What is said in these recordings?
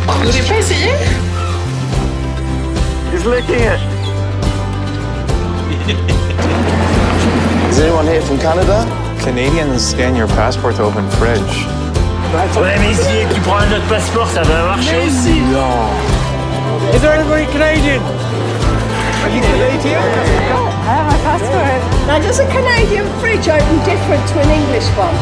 Vous voulez pas essayer? He's licking it. Is anyone here from Canada? Canadians scan your passport to open fridge. Ouais, mais si tu prends un autre passeport, ça va marcher aussi. No. Is there anybody Canadian? Are you Canadian? I have my passport. Now, does a Canadian fridge open different to an English one?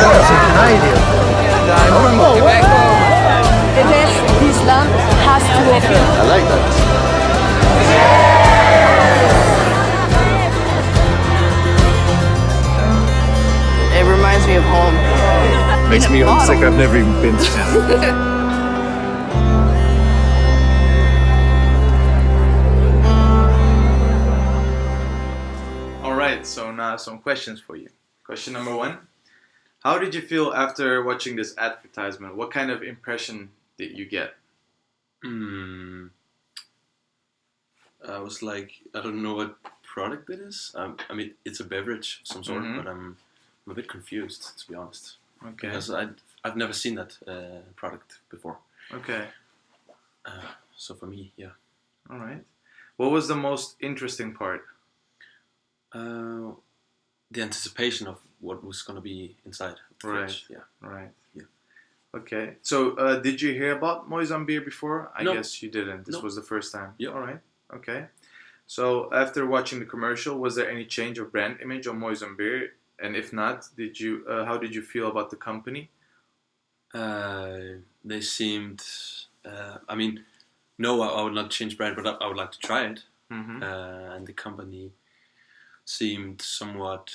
That's a Canadian. I'm from Quebec. This land has to open. I like that. It reminds me of home. Makes me homesick. I've never even been to Canada. Alright, so now some questions for you. Question number 1. How did you feel after watching this advertisement? What kind of impression did you get? I was like, I don't know what product it is. I mean, it's a beverage of some sort, but I'm a bit confused, to be honest. Okay. Because I've never seen that product before. Okay. So for me, yeah. Alright. What was the most interesting part? The anticipation of what was going to be inside the fridge. Yeah. Right. Yeah. Okay. So, did you hear about Mozambique before? I No. guess you didn't. This No. was the first time. Yeah. Alright. Okay. So, after watching the commercial, was there any change of brand image on Mozambique? And if not, did you? How did you feel about the company? They seemed. I mean, no, I would not change brand, but I would like to try it. Mm-hmm. And the company seemed somewhat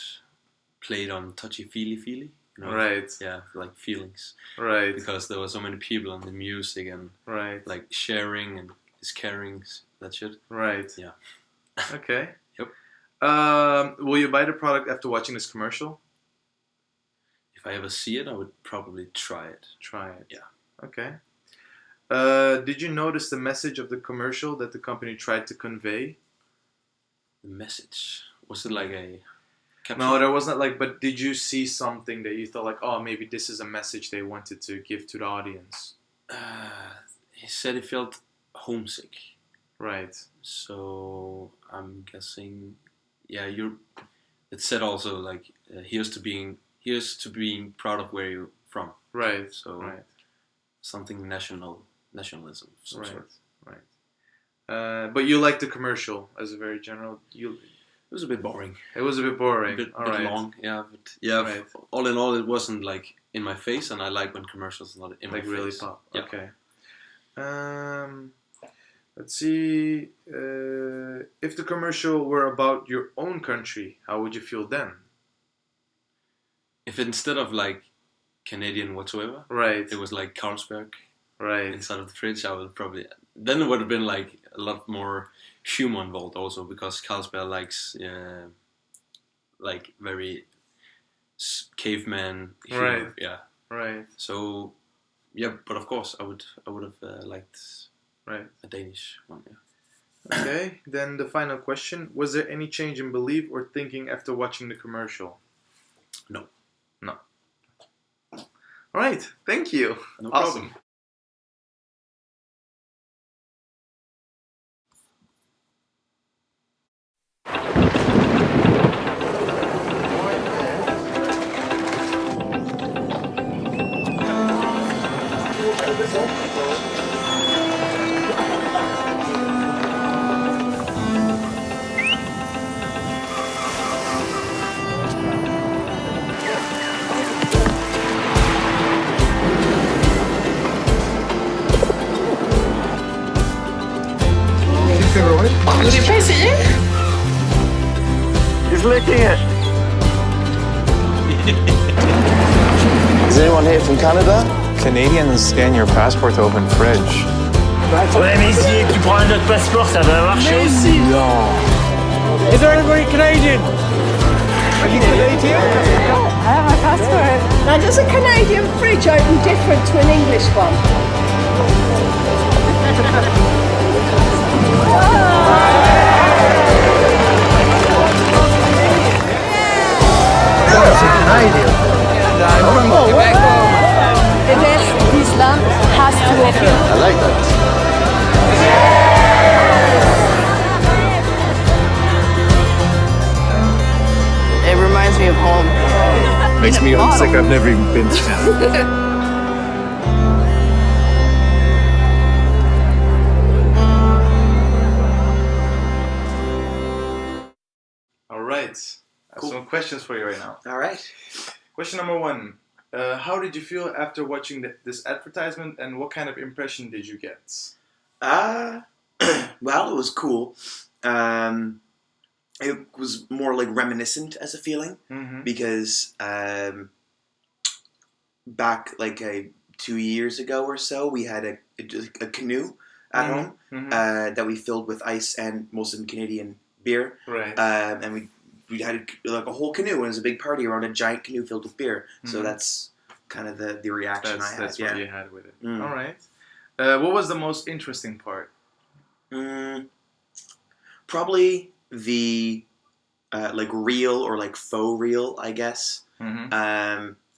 played on touchy-feely, you know? Right. Yeah, like feelings. Right. Because there were so many people on the music and Right. like sharing and is caring, that shit. Right. Yeah. Okay. Yep. Will you buy the product after watching this commercial? If I ever see it, I would probably try it. Try it. Yeah. Okay. Did you notice the message of the commercial that the company tried to convey? The message, was it like a caption? No, there wasn't like, but did you see something that you thought like, oh, maybe this is a message they wanted to give to the audience? He said he felt homesick. Right. So I'm guessing, yeah, it said also like here's to being proud of where you're from. Right. So right. something nationalism. Of some Right. sort. Right. But you liked the commercial as a very general. It was a bit boring. It was a bit boring. A bit right. long. Yeah, but yeah. Right. All in all, it wasn't like in my face, and I like when commercials not in Like my really face. pop. Yeah. Okay. Let's see. If the commercial were about your own country, how would you feel then? If instead of like Canadian whatsoever, Right. it was like Carlsberg Right. inside of the fridge, I would probably then it would have been like a lot more humor involved also, because Carlsberg likes like very caveman humor. Right. Yeah. Right. So yeah, but of course I would have liked Right. a Danish one. Yeah. Okay. Then the final question: was there any change in belief or thinking after watching the commercial? No. No. All right. Thank you. No Awesome. problem. Vous voulez pas essayer? He's licking it. Is anyone here from Canada? Canadians scan your passport to open fridge. Ouais, mais si tu prends un autre passeport, ça va marcher aussi. No. Is there anybody Canadian? Are you Canadian? I have my passport. Now, does a Canadian fridge open different to an English one? me homesick. I've never even been to Canada. All right. I have some questions for you right now. All right. Question number 1. How did you feel after watching this advertisement, and what kind of impression did you get? Well, it was cool. It was more like reminiscent as a feeling because back like 2 years ago or so, we had a canoe at home that we filled with ice and Molson Canadian beer. Right. And we had like a whole canoe, and it was a big party around a giant canoe filled with beer. So that's kind of the reaction I had. That's what you had with it. Mm. All right. What was the most interesting part? Probably the like real or like faux real, I guess,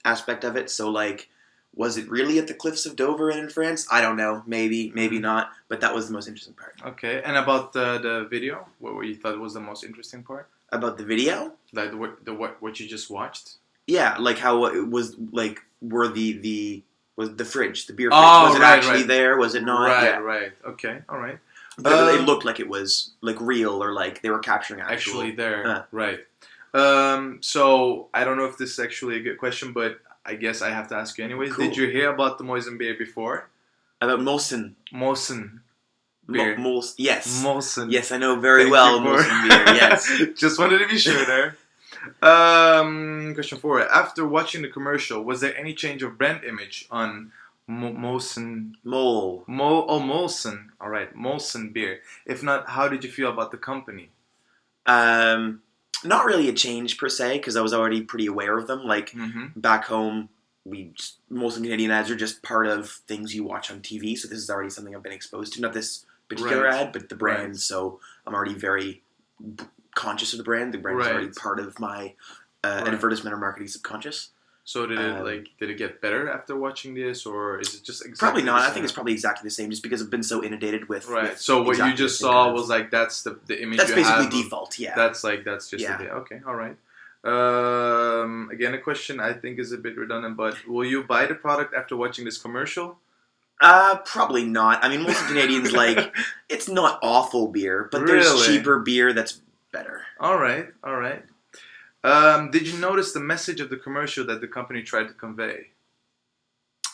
aspect of it. So like, was it really at the cliffs of Dover and in France? I don't know. Maybe not. But that was the most interesting part. Okay. And about the video, what you thought was the most interesting part? About the video? Like what you just watched? Yeah, like how it was like were was the fridge, the beer fridge, Oh, was it actually there? Was it not? Right, Yeah. right. Okay, all right. But it looked like it was like real or like they were capturing Actually there, Huh. right. So I don't know if this is actually a good question, but I guess I have to ask you anyways. Cool. Did you hear about the Moisen beer before? About Molson. Molson beer. Yes. Molson. Yes, I know very Thank well you for- Molson beer. Yes. Just wanted to be sure there. Question 4. After watching the commercial, was there any change of brand image on Molson? Molson. All right, Molson beer. If not, how did you feel about the company? Not really a change per se, because I was already pretty aware of them. Like back home, Molson Canadian ads are just part of things you watch on TV. So this is already something I've been exposed to. Not this particular ad, but the brand. Right. So I'm already very conscious of the brand. The brand is already part of my advertisement or marketing subconscious. So did it get better after watching this, or is it just exactly probably not? the I same? think it's probably exactly the same, just because I've been so inundated with. Right. with So what exactly you just the same saw kind of- was like that's the image. That's you basically have. default. Yeah. That's just Yeah. the okay. All right. Again, a question I think is a bit redundant, but will you buy the product after watching this commercial? Probably not. I mean, most Canadians like it's not awful beer, but there's Really? cheaper beer that's better. All right. Did you notice the message of the commercial that the company tried to convey?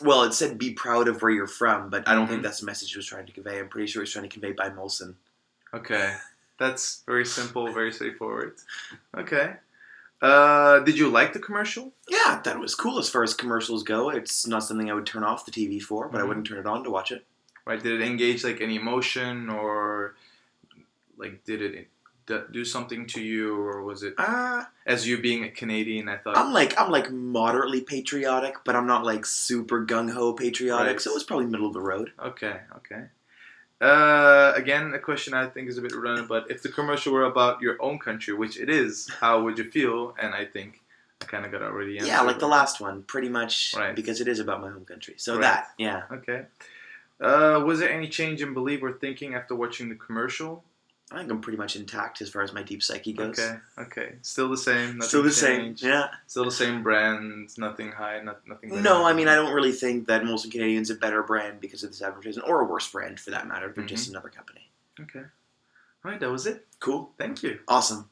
Well, it said "be proud of where you're from," but I don't think that's the message it was trying to convey. I'm pretty sure it was trying to convey by Molson. Okay, that's very simple, very straightforward. Okay. Did you like the commercial? Yeah, I thought it was cool as far as commercials go. It's not something I would turn off the TV for, but I wouldn't turn it on to watch it. Right. Did it engage like any emotion, or like did it do something to you, or was it as you being a Canadian? I thought I'm like moderately patriotic, but I'm not like super gung ho patriotic. Right. So it was probably middle of the road. Okay. Again, a question I think is a bit redundant, but if the commercial were about your own country, which it is, how would you feel? And I think I kind of got already answered. Yeah, like the last one, pretty much, Right. because it is about my home country. So Right. that, yeah. Okay. Was there any change in belief or thinking after watching the commercial? I think I'm pretty much intact as far as my deep psyche goes. Okay. Still the same. Nothing Still the same, changed. yeah. Still the same brand. Nothing high. Nothing. No, I mean, I don't really think that Molson Canadian's a better brand because of this advertisement, or a worse brand for that matter. They're just another company. Okay. All right. That was it. Cool. Thank you. Awesome.